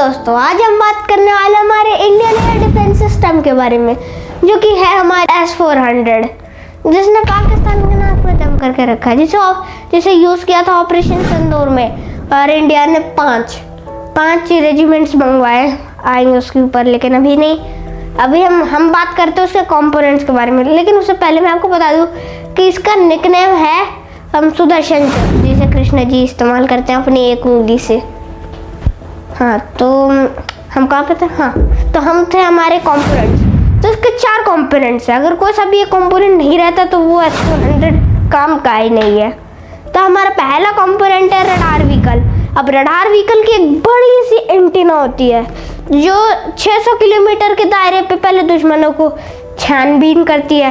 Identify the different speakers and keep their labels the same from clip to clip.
Speaker 1: दोस्तों, आज हम बात करने वाले हमारे इंडियन एयर डिफेंस सिस्टम के बारे में, जो कि है हमारा S-400, जिसने पाकिस्तान के नाक पे दम करके रखा है, जिसे यूज़ किया था ऑपरेशन सिंदूर में। और इंडिया ने पाँच रेजिमेंट्स मंगवाए आएंगे उसके ऊपर, लेकिन अभी नहीं। अभी हम बात करते हैं उसके कंपोनेंट्स के बारे में। लेकिन उससे पहले मैं आपको बता दूं कि इसका निकनेम है सुदर्शन चक्र, जिसे कृष्ण जी इस्तेमाल करते हैं अपनी एक उंगली से। हाँ, तो हम कहाँ पे थे? हाँ, तो हम थे हमारे कंपोनेंट्स। तो इसके 4 कंपोनेंट्स हैं। अगर कोई सा भी एक कंपोनेंट नहीं रहता तो वो S-400 काम का ही नहीं है। तो हमारा पहला कंपोनेंट है रडार व्हीकल। अब रडार व्हीकल की एक बड़ी सी एंटीना होती है जो 600 किलोमीटर के दायरे पे पहले दुश्मनों को छानबीन करती है,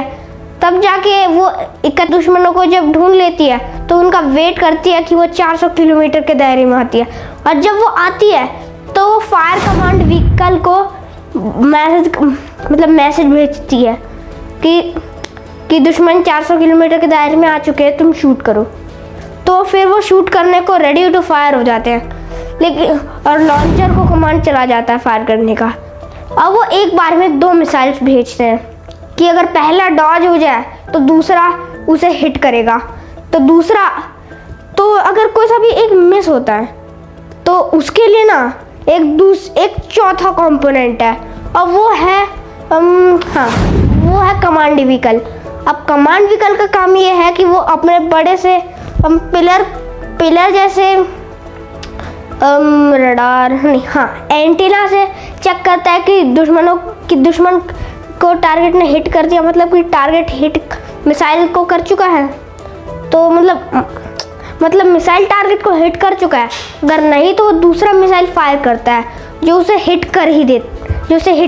Speaker 1: तब जाके वो एक दुश्मनों को जब ढूंढ लेती है तो उनका वेट करती है कि वो 400 किलोमीटर के दायरे में आती है। और जब वो आती है तो वो फायर कमांड व्हीकल को मैसेज भेजती है कि दुश्मन 400 किलोमीटर के दायरे में आ चुके हैं, तुम शूट करो। तो फिर वो शूट करने को रेडी टू फायर हो जाते हैं, लेकिन और लॉन्चर को कमांड चला जाता है फायर करने का। अब वो एक बार में 2 मिसाइल्स भेजते हैं कि अगर पहला डॉज हो जाए तो दूसरा उसे हिट करेगा। तो अगर कोई सा भी एक मिस होता है तो उसके लिए ना एक चौथा कंपोनेंट है, और वो है कमांड व्हीकल। अब कमांड व्हीकल का काम ये है कि वो अपने बड़े से पिलर जैसे एंटीना से चेक करता है कि दुश्मन को टारगेट ने हिट कर दिया, मतलब कि टारगेट हिट मिसाइल को कर चुका है। तो मतलब मिसाइल टारगेट को हिट कर चुका है। अगर नहीं तो वो दूसरा मिसाइल फायर करता है जो उसे हिट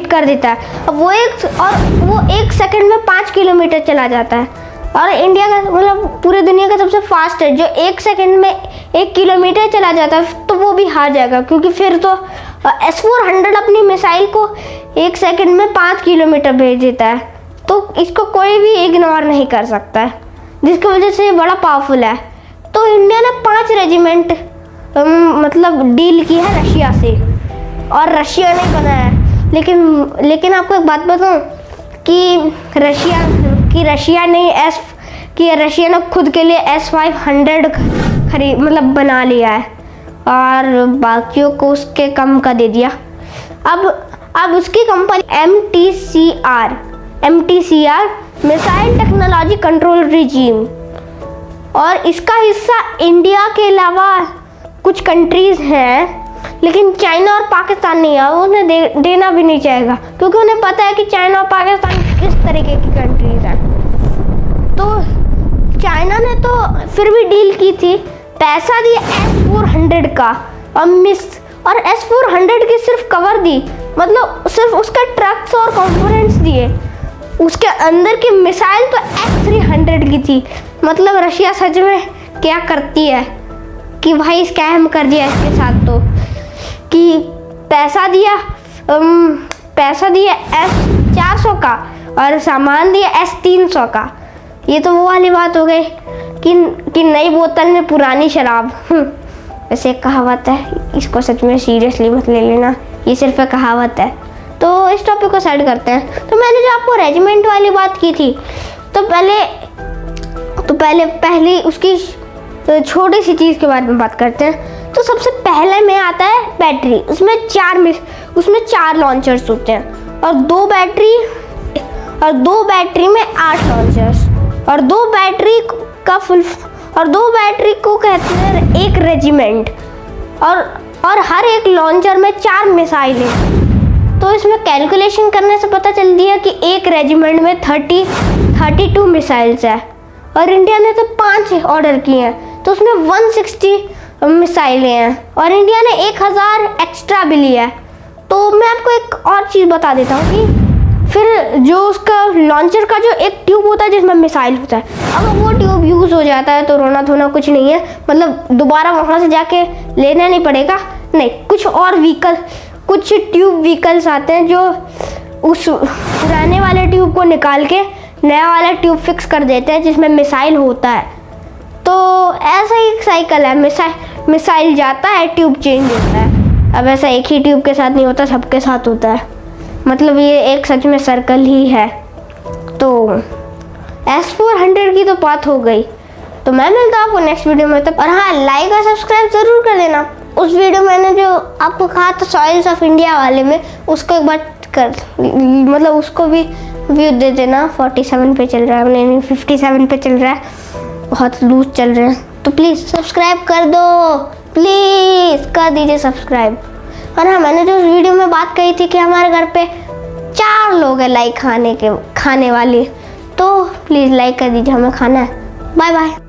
Speaker 1: कर देता है। अब वो 1 सेकंड में 5 किलोमीटर चला जाता है, और इंडिया का पूरे दुनिया का सबसे फास्ट है जो 1 सेकंड में 1 किलोमीटर चला जाता है, तो वो भी हार जाएगा, क्योंकि फिर तो S-400 अपनी मिसाइल को 1 सेकंड में 5 किलोमीटर भेज देता है। तो इसको कोई भी इग्नोर नहीं कर सकता है, जिसकी वजह से ये बड़ा पावरफुल है। तो इंडिया ने 5 रेजिमेंट डील की है रशिया से, और रशिया ने बनाया है। लेकिन आपको एक बात बताऊं कि रशिया ने खुद के लिए S-500 बना लिया है, और बाकियों को उसके कम का दे दिया। अब उसकी company MTCR missile technology control regime, और इसका हिस्सा इंडिया के अलावा कुछ कंट्रीज हैं, लेकिन चाइना और पाकिस्तान नहीं है। उन्हें देना भी नहीं चाहेगा, क्योंकि उन्हें पता है कि चाइना और पाकिस्तान किस तरीके की कंट्रीज हैं। तो चाइना ने तो फिर भी डील की थी, पैसा दिया S-400 का, और S-400 की सिर्फ कवर दी, मतलब सिर्फ उसका ट्रक्स और कंपोनेंट्स दिए। उसके अंदर की मिसाइल तो S-300 की थी। मतलब रशिया सच में क्या करती है कि भाई स्कैम कर दिया इसके साथ, तो कि पैसा दिया S-400 का और सामान दिया S-300 का। ये तो वो वाली बात हो गई कि नई बोतल में पुरानी शराब। वैसे एक कहावत है, इसको सच में सीरियसली मत ले लेना, ये सिर्फ एक कहावत है। तो इस टॉपिक को साइड करते हैं। तो मैंने जो आपको रेजिमेंट वाली बात की थी, तो पहले उसकी छोटी सी चीज़ के बारे में बात करते हैं। तो सबसे पहले में आता है बैटरी। उसमें 4 लॉन्चर्स होते हैं, और 2 बैटरी में 8 लॉन्चर्स, और 2 बैटरी को कहते हैं एक रेजिमेंट, और हर एक लॉन्चर में 4 मिसाइलें। तो इसमें कैलकुलेशन करने से पता चलती है कि एक रेजिमेंट में 32 मिसाइल्स है, और इंडिया ने तो 5 ऑर्डर किए हैं, तो उसमें 160 मिसाइलें हैं, और इंडिया ने 1000 एक्स्ट्रा भी लिया है। तो मैं आपको एक और चीज़ बता देता हूँ कि फिर जो उसका लॉन्चर का जो एक ट्यूब होता है जिसमें मिसाइल होता है, अगर वो ट्यूब यूज़ हो जाता है तो रोना धोना कुछ नहीं है, मतलब दोबारा वहाँ से जाके लेना नहीं पड़ेगा। नहीं, कुछ ट्यूब व्हीकल्स आते हैं जो उस पुराने वाले ट्यूब को निकाल के नया वाला ट्यूब फिक्स कर देते हैं जिसमें मिसाइल होता है। तो ऐसा ही एक साइकिल है, मिसाइल जाता है, ट्यूब चेंज होता है। अब ऐसा एक ही ट्यूब के साथ नहीं होता, सबके साथ होता है। मतलब ये एक सच में सर्कल ही है। तो S400 की तो बात हो गई। तो मैं मिलता हूँ आपको नेक्स्ट वीडियो में तब। और हाँ, लाइक और सब्सक्राइब ज़रूर कर देना। उस वीडियो मैंने जो आपको कहा था सॉइल्स ऑफ इंडिया वाले में, उसको एक बार मतलब उसको भी व्यू दे देना। 47 पे चल रहा है, नहीं 57 पे चल रहा है, बहुत लूज चल रहे हैं। तो प्लीज़ सब्सक्राइब कर दो, प्लीज़ कर दीजिए सब्सक्राइब। और हाँ, मैंने जो उस वीडियो में बात कही थी कि हमारे घर पे 4 लोग हैं लाइक खाने वाले, तो प्लीज़ लाइक कर दीजिए, हमें खाना है। Bye bye.